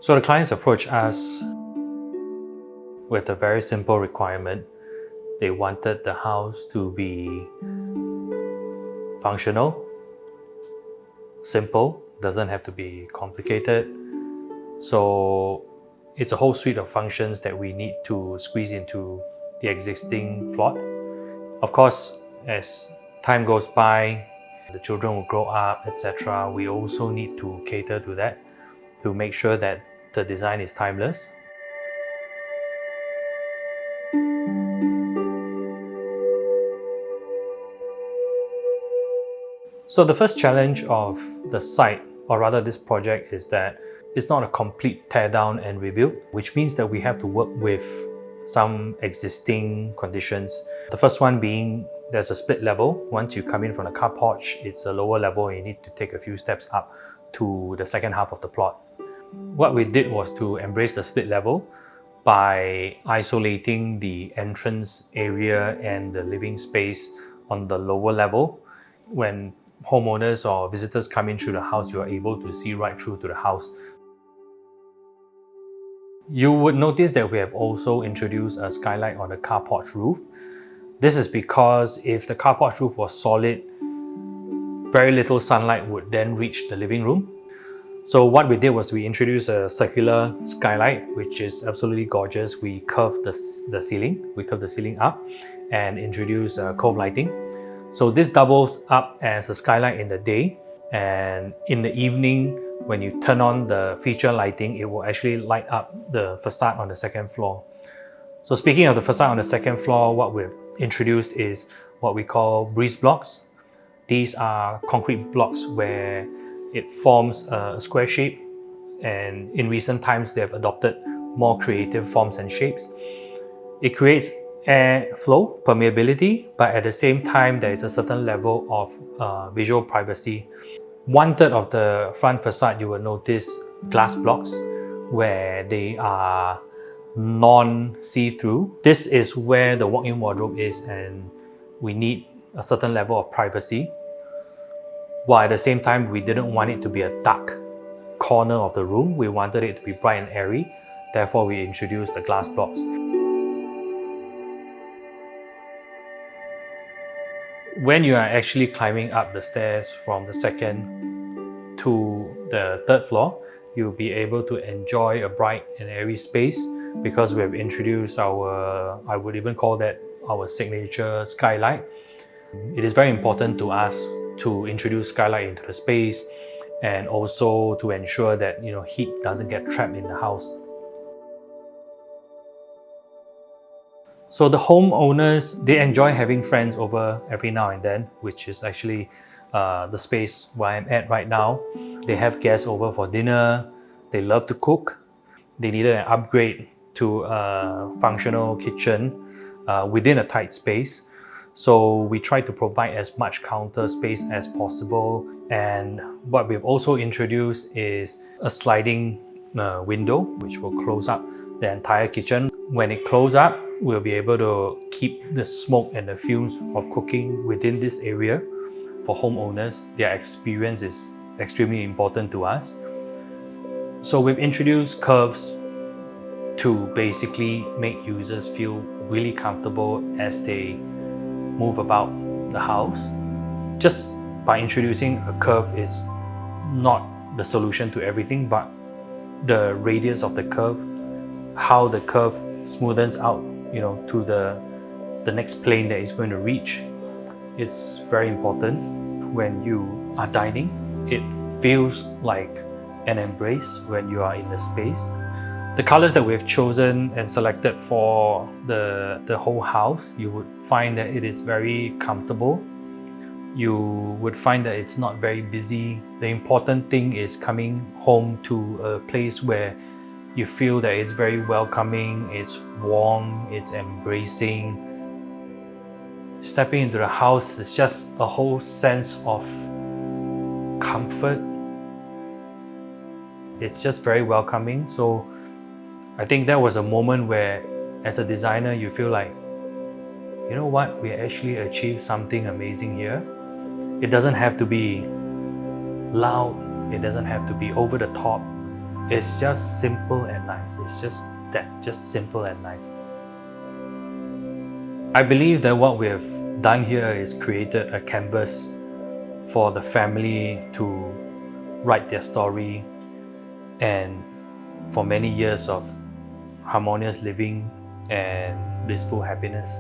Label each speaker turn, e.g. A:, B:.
A: So the clients approached us with a very simple requirement. They wanted the house to be functional, simple, doesn't have to be complicated. So it's a whole suite of functions that we need to squeeze into the existing plot. Of course, as time goes by, the children will grow up, etc. We also need to cater to that to make sure that the design is timeless. So the first challenge of the site, or rather this project, is that it's not a complete tear down and rebuild, which means that we have to work with some existing conditions. The first one being there's a split level. Once you come in from the car porch, it's a lower level and you need to take a few steps up to the second half of the plot. What we did was to embrace the split level by isolating the entrance area and the living space on the lower level. When homeowners or visitors come in through the house, you are able to see right through to the house. You would notice that we have also introduced a skylight on the car porch roof. This is because if the car porch roof was solid, very little sunlight would then reach the living room. So what we did was we introduced a circular skylight, which is absolutely gorgeous. We curved the ceiling up and introduced cove lighting. So this doubles up as a skylight in the day, and in the evening, when you turn on the feature lighting, it will actually light up the facade on the second floor. So speaking of the facade on the second floor, what we've introduced is what we call breeze blocks. These are concrete blocks where it forms a square shape, and in recent times they have adopted more creative forms and shapes. It creates air flow, permeability, but at the same time there is a certain level of visual privacy. 1/3 of the front facade you will notice glass blocks where they are non-see-through. This is where the walk-in wardrobe is, and we need a certain level of privacy, while at the same time we didn't want it to be a dark corner of the room. We wanted it to be bright and airy, therefore we introduced the glass blocks. When you are actually climbing up the stairs from the second to the third floor, you'll be able to enjoy a bright and airy space because we have introduced our, I would even call that our signature skylight. It is very important to us to introduce skylight into the space and also to ensure that heat doesn't get trapped in the house. So the homeowners, they enjoy having friends over every now and then, which is actually the space where I'm at right now. They have guests over for dinner. They love to cook. They needed an upgrade to a functional kitchen within a tight space. So we try to provide as much counter space as possible. And what we've also introduced is a sliding window, which will close up the entire kitchen. When it closes up, we'll be able to keep the smoke and the fumes of cooking within this area. For homeowners, their experience is extremely important to us. So we've introduced curves to basically make users feel really comfortable as they move about the house. Just by introducing a curve is not the solution to everything, but the radius of the curve, how the curve smoothens out to the next plane that it's going to reach, is very important. When you are dining, it feels like an embrace when you are in the space. The colors that we've chosen and selected for the whole house, you would find that it is very comfortable. You would find that it's not very busy. The important thing is coming home to a place where you feel that it's very welcoming, it's warm, it's embracing. Stepping into the house is just a whole sense of comfort. It's just very welcoming. So I think that was a moment where, as a designer, you feel like, you know what, we actually achieved something amazing here. It doesn't have to be loud, it doesn't have to be over the top. It's just simple and nice. It's just that, just simple and nice. I believe that what we have done here is created a canvas for the family to write their story, and for many years of harmonious living and blissful happiness.